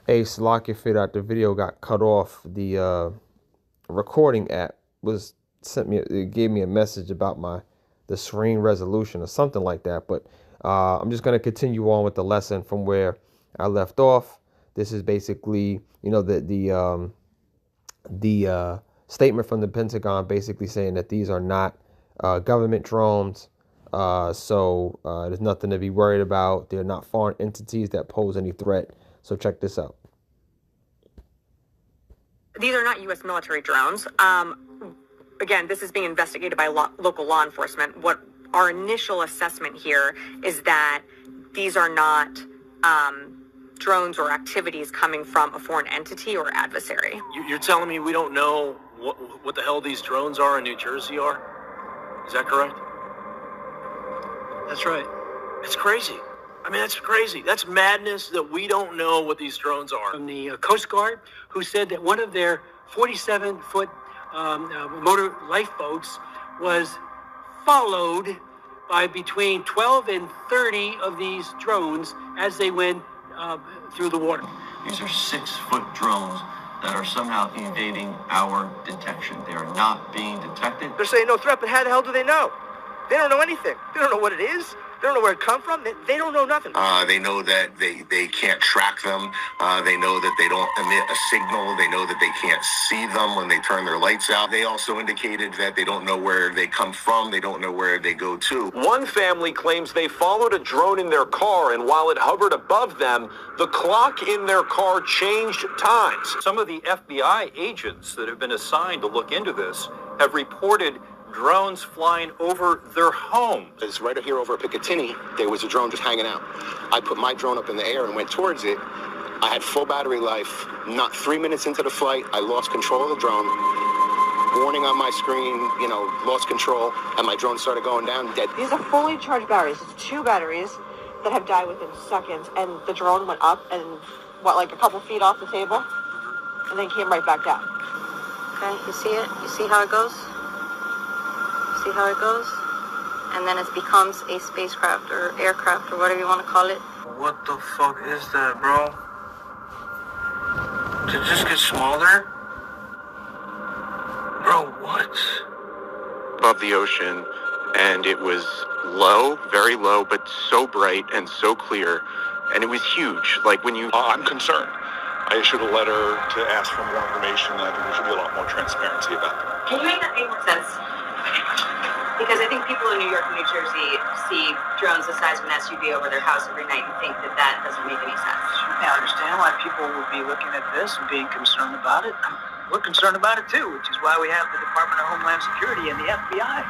Hey, Slock, fit out the video got cut off. The recording app was it gave me a message about the screen resolution or something like that. But I'm just gonna continue on with the lesson from where I left off. This is basically, the statement from the Pentagon basically saying that these are not government drones. So there's nothing to be worried about. They're not foreign entities that pose any threat. So check this out. These are not U.S. military drones. Again, this is being investigated by local law enforcement. What our initial assessment here is that these are not drones or activities coming from a foreign entity or adversary. You're telling me we don't know what the hell these drones are in New Jersey are? Is that correct? That's right. It's crazy. I mean, that's crazy. That's madness that we don't know what these drones are. From the Coast Guard, who said that one of their 47-foot motor lifeboats was followed by between 12 and 30 of these drones as they went through the water. These are 6-foot drones that are somehow evading our detection. They are not being detected. They're saying no threat, but how the hell do they know? They don't know anything. They don't know what it is. They don't know where it come from. They don't know nothing. They know that they can't track them. They know that they don't emit a signal. They know that they can't see them when they turn their lights out. They also indicated that they don't know where they come from. They don't know where they go to. One family claims they followed a drone in their car, and while it hovered above them, the clock in their car changed times. Some of the FBI agents that have been assigned to look into this have reported drones flying over their homes. It's right here over at Picatinny, there was a drone just hanging out. I put my drone up in the air and went towards it. I had full battery life. Not 3 minutes into the flight, I lost control of the drone. Warning on my screen, lost control, and my drone started going down dead. These are fully charged batteries. It's 2 batteries that have died within seconds, and the drone went up and, like a couple feet off the table, and then came right back down. Okay, you see it? You see how it goes? See how it goes? And then it becomes a spacecraft or aircraft or whatever you want to call it. What the fuck is that, bro? Did it just get smaller? Bro, what? Above the ocean, and it was low, very low, but so bright and so clear, and it was huge. Like when you... I'm concerned. I issued a letter to ask for more information, and I think there should be a lot more transparency about that. Can you make that make more sense? Because I think people in New York and New Jersey see drones the size of an SUV over their house every night and think that that doesn't make any sense. I understand why people would be looking at this and being concerned about it. We're concerned about it too, which is why we have the Department of Homeland Security and the FBI.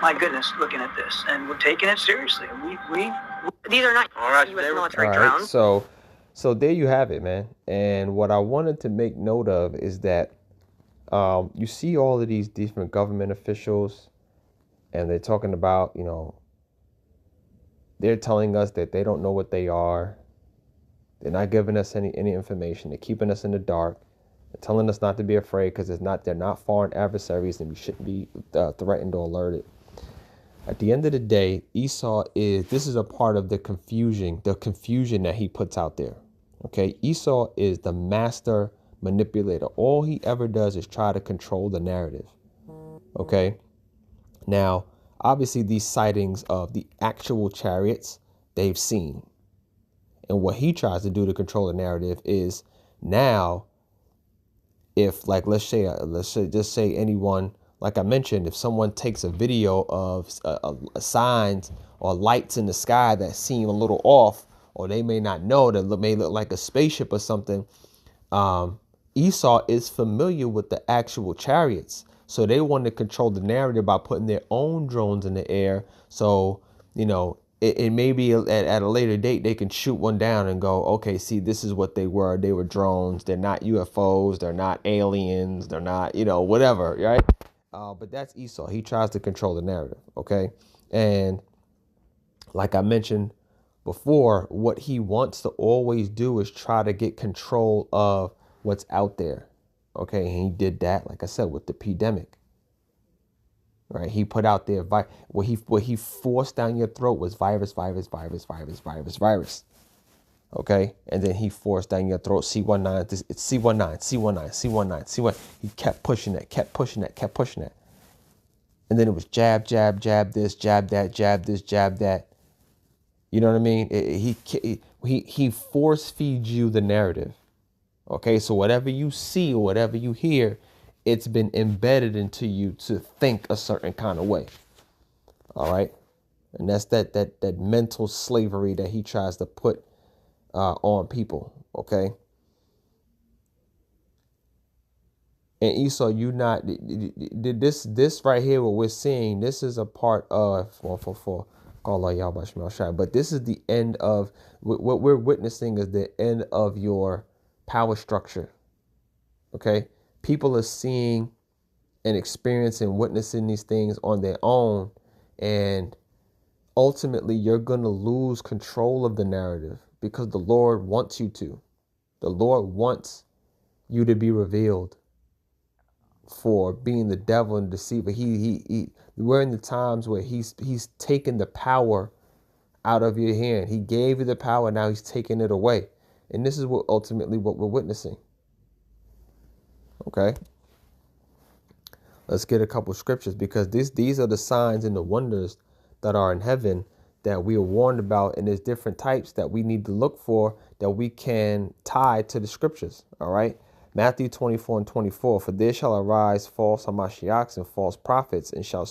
My goodness, looking at this, and we're taking it seriously. These are not U.S. military drones. So there you have it, man. And what I wanted to make note of is that you see all of these different government officials, and they're talking about, they're telling us that they don't know what they are. They're not giving us any information. They're keeping us in the dark. They're telling us not to be afraid because they're not foreign adversaries, and we shouldn't be threatened or alerted. At the end of the day, this is a part of the confusion that he puts out there. Okay, Esau is the master manipulator. All he ever does is try to control the narrative. Okay. Now, obviously, these sightings of the actual chariots they've seen. And what he tries to do to control the narrative is now, if let's just say anyone, like I mentioned, if someone takes a video of signs or lights in the sky that seem a little off, or they may not know that may look like a spaceship or something, Esau is familiar with the actual chariots. So they want to control the narrative by putting their own drones in the air. So, it may be at a later date, they can shoot one down and go, okay, see, this is what they were. They were drones. They're not UFOs. They're not aliens. They're not, whatever, right? But that's Esau. He tries to control the narrative, okay? And like I mentioned before, what he wants to always do is try to get control of what's out there. Okay, and he did that, like I said, with the pandemic. Right, he put out there what he forced down your throat was virus. Okay, and then he forced down your throat. C19, it's C19, C19, C19, C1. He kept pushing that, kept pushing that, kept pushing that. And then it was jab, jab, jab this, jab that, jab this, jab that. You know what I mean? He force feeds you the narrative. Okay, so whatever you see or whatever you hear, it's been embedded into you to think a certain kind of way. All right, and that's that mental slavery that he tries to put on people. Okay, and Esau, you not this right here, what we're seeing, this is a part of 444. Kal Halal Yahawah, but this is the end of what we're witnessing is the end of your power structure. Okay, people are seeing and experiencing, witnessing these things on their own, and ultimately you're going to lose control of the narrative because the Lord wants you to. The Lord wants you to be revealed for being the devil and deceiver. We're in the times where he's taken the power out of your hand. He gave you the power, now he's taking it away. And this is what ultimately what we're witnessing. Okay? Let's get a couple scriptures, because these are the signs and the wonders that are in heaven that we are warned about, and there's different types that we need to look for that we can tie to the scriptures. All right. Matthew 24:24, for there shall arise false Hamashiachs and false prophets, and shall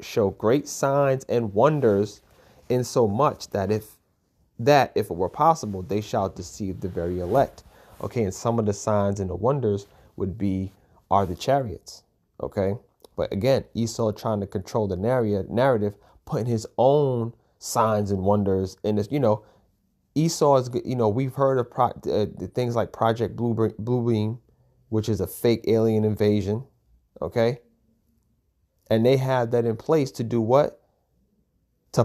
show great signs and wonders, in so much that if it were possible, they shall deceive the very elect. Okay, and some of the signs and the wonders are the chariots. Okay, but again, Esau trying to control the narrative, putting his own signs and wonders in this. Esau is, we've heard of things like Project Blue Beam, which is a fake alien invasion. Okay. And they have that in place to do what? To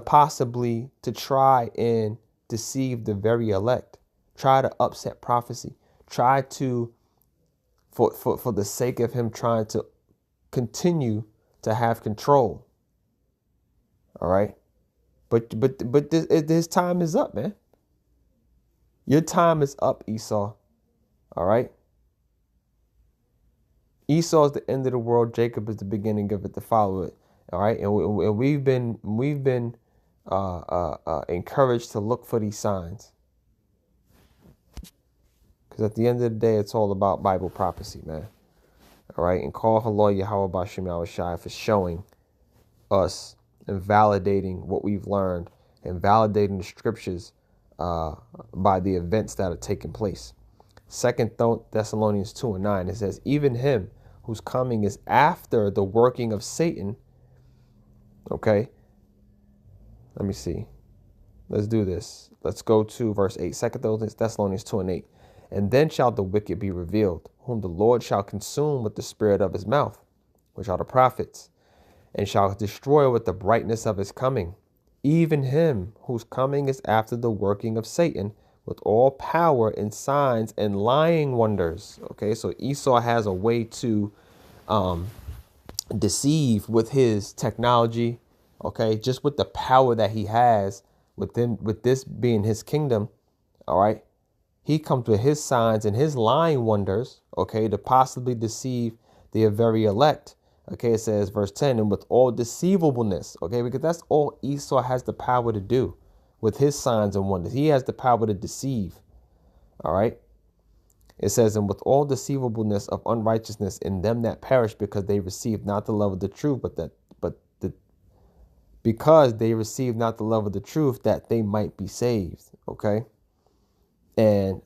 try and deceive the very elect, try to upset prophecy, try to, for the sake of him trying to continue to have control. All right. But his time is up, man. Your time is up, Esau. All right. Esau is the end of the world. Jacob is the beginning of it, to follow it. All right. And we've been encouraged to look for these signs, because at the end of the day, it's all about Bible prophecy, man. All right. And Kal Halal Yahawah for showing us and validating what we've learned and validating the scriptures by the events that are taking place. 2 Thessalonians 2:9, it says, even him whose coming is after the working of Satan. Okay. Let me see. Let's do this. Let's go to verse 8. 2 Thessalonians 2:8. And then shall the wicked be revealed, whom the Lord shall consume with the spirit of his mouth, which are the prophets, and shall destroy with the brightness of his coming, even him whose coming is after the working of Satan, with all power and signs and lying wonders. Okay, so Esau has a way to deceive with his technology. Okay, just with the power that he has with this being his kingdom. All right, he comes with his signs and his lying wonders. Okay, to possibly deceive the very elect. Okay, it says verse 10, and with all deceivableness. Okay, because that's all Esau has the power to do with his signs and wonders. He has the power to deceive. All right. It says, and with all deceivableness of unrighteousness in them that perish, because they receive not the love of the truth, because they receive not the love of the truth, that they might be saved. Okay. And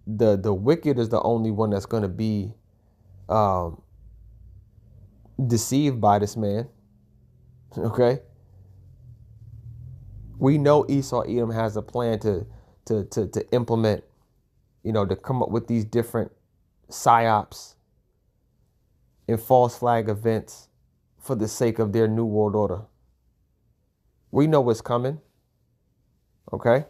the wicked is the only one that's going to be deceived by this man. Okay. We know Esau Edom has a plan to implement, to come up with these different psyops and false flag events for the sake of their new world order. We know what's coming. Okay.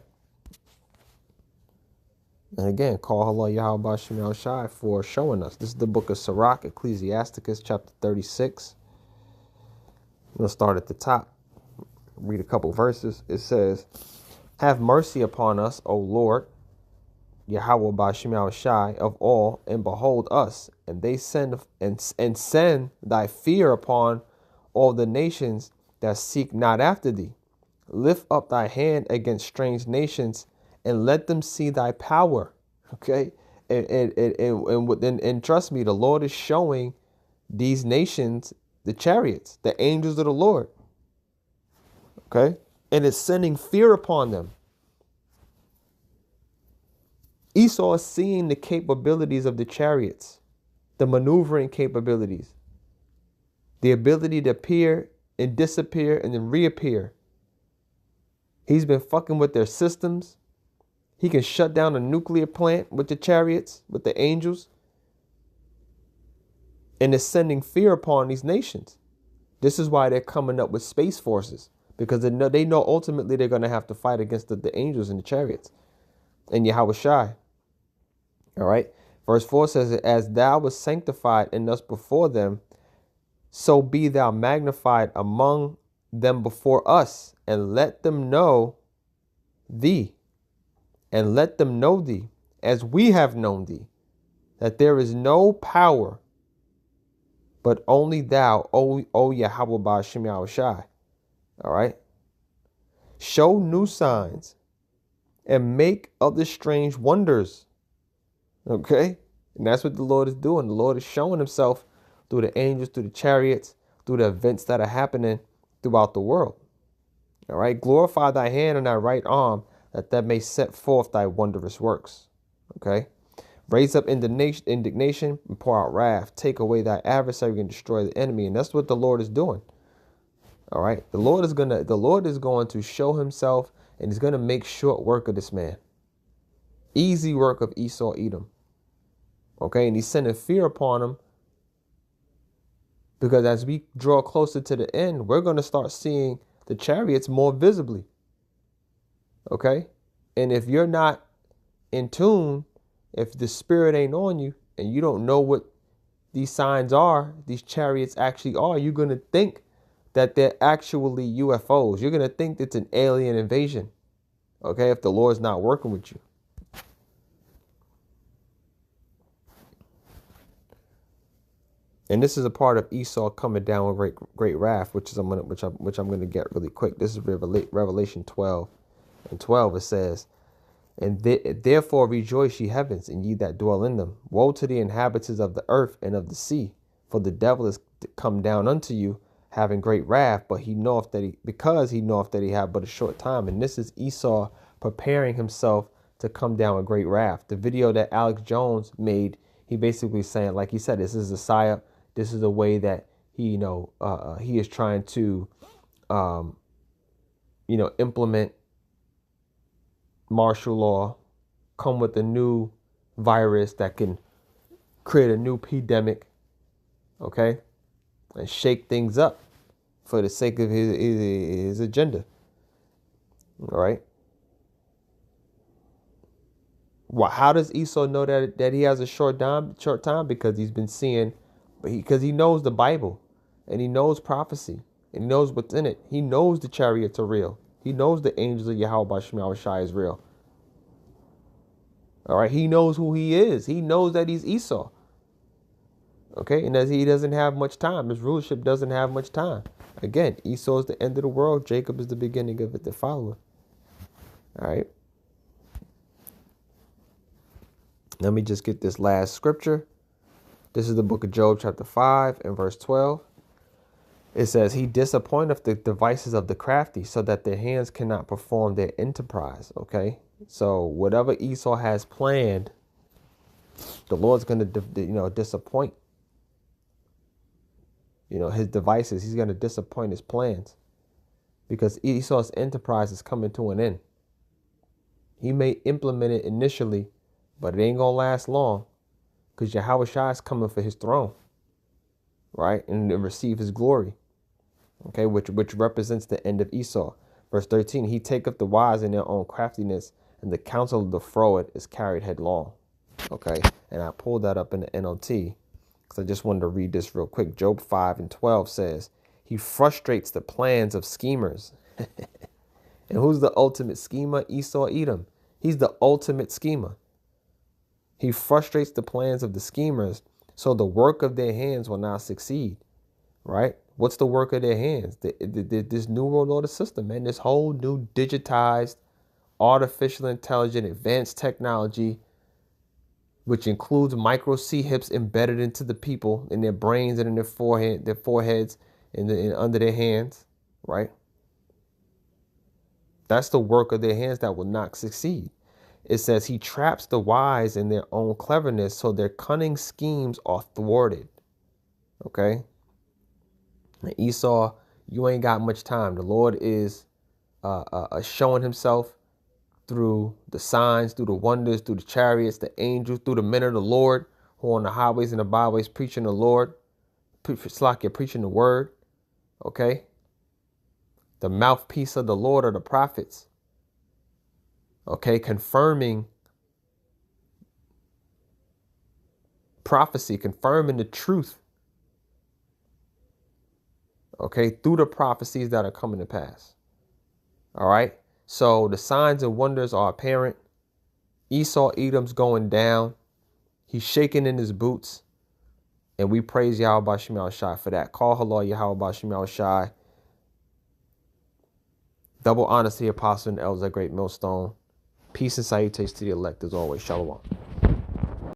And again, Kal Halal Yahawah for showing us. This is the book of Sirach, Ecclesiasticus, chapter 36. I'm going to start at the top. Read a couple verses. It says, have mercy upon us, O Lord, Yahawah Bashim Yahawashi of all, and behold us, and they send thy fear upon all the nations that seek not after thee. Lift up thy hand against strange nations, and let them see thy power. Okay, and trust me, the Lord is showing these nations the chariots, the angels of the Lord. Okay, and it's sending fear upon them. Esau is seeing the capabilities of the chariots, the maneuvering capabilities, the ability to appear and disappear and then reappear. He's been fucking with their systems. He can shut down a nuclear plant with the chariots, with the angels. And is sending fear upon these nations. This is why they're coming up with space forces, because they know ultimately they're going to have to fight against the angels and the chariots and Yahawashi. All right. Verse 4 says, as thou was sanctified in us before them, so be thou magnified among them before us, and let them know thee, as we have known thee, that there is no power but only thou, O Yahawah Bashim Yahawashi. All right. Show new signs and make other strange wonders. Okay. And that's what the Lord is doing. The Lord is showing himself through the angels, through the chariots, through the events that are happening throughout the world. All right. Glorify thy hand and thy right arm, that thou may set forth thy wondrous works. Okay. Raise up indignation and pour out wrath. Take away thy adversary and destroy the enemy. And that's what the Lord is doing. All right. The Lord is going to show himself, and he's going to make short work of this man. Easy work of Esau, Edom. Okay. And he's sending fear upon him, because as we draw closer to the end, we're going to start seeing the chariots more visibly. Okay. And if you're not in tune, if the spirit ain't on you and you don't know what these signs are, these chariots actually are, you're going to think that they're actually UFOs. You're going to think it's an alien invasion. Okay, if the Lord's not working with you. And this is a part of Esau coming down with great wrath, which I'm going to get really quick. This is Revelation 12 and 12. It says, and therefore rejoice, ye heavens, and ye that dwell in them. Woe to the inhabitants of the earth and of the sea, for the devil is come down unto you, having great wrath, but because he knoweth that he have but a short time. And this is Esau preparing himself to come down with great wrath. The video that Alex Jones made, he basically saying, like he said, this is a psyop. This is a way that he, he is trying to, implement martial law, come with a new virus that can create a new pandemic, okay, and shake things up for the sake of his agenda. All right. Well, how does Esau know that he has a short time? Because he's been seeing, because he knows the Bible, and he knows prophecy, and he knows what's in it. He knows the chariots are real. He knows the angels of Yahawah Bashim Yahawashi is real. All right. He knows who he is. He knows that he's Esau. Okay. And as he doesn't have much time, his rulership doesn't have much time. Again, Esau is the end of the world. Jacob is the beginning of it, the follower. All right. Let me just get this last scripture. This is the book of Job, chapter 5 and verse 12. It says, he disappointeth the devices of the crafty, so that their hands cannot perform their enterprise. Okay. So whatever Esau has planned, the Lord's going to, disappoint, his devices. He's going to disappoint his plans, because Esau's enterprise is coming to an end. He may implement it initially, but it ain't going to last long, because Yahawashi is coming for his throne, right? And to receive his glory. Okay, which represents the end of Esau. Verse 13, he taketh the wise in their own craftiness, and the counsel of the froward is carried headlong. Okay, and I pulled that up in the NLT because I just wanted to read this real quick. Job 5 and 12 says, he frustrates the plans of schemers. And who's the ultimate schemer? Esau, Edom. He's the ultimate schemer. He frustrates the plans of the schemers, so the work of their hands will not succeed, right? What's the work of their hands? This new world order system, man, this whole new digitized, artificial intelligent, advanced technology, which includes micro C-hips embedded into the people in their brains and in their foreheads and under their hands, right? That's the work of their hands that will not succeed. It says he traps the wise in their own cleverness, so their cunning schemes are thwarted. Okay? And Esau, you ain't got much time. The Lord is showing himself through the signs, through the wonders, through the chariots, the angels, through the men of the Lord who are on the highways and the byways preaching the Lord. Slakia, preaching the word. Okay? The mouthpiece of the Lord are the prophets. Okay, confirming prophecy, confirming the truth. Okay, through the prophecies that are coming to pass. All right, so the signs and wonders are apparent. Esau Edom's going down. He's shaking in his boots. And we praise Yahawashi for that. Kal Halal Yahawah. Double honor to the apostle and elders at Great Millstone. Peace and salutations to the elect as always. Shalom.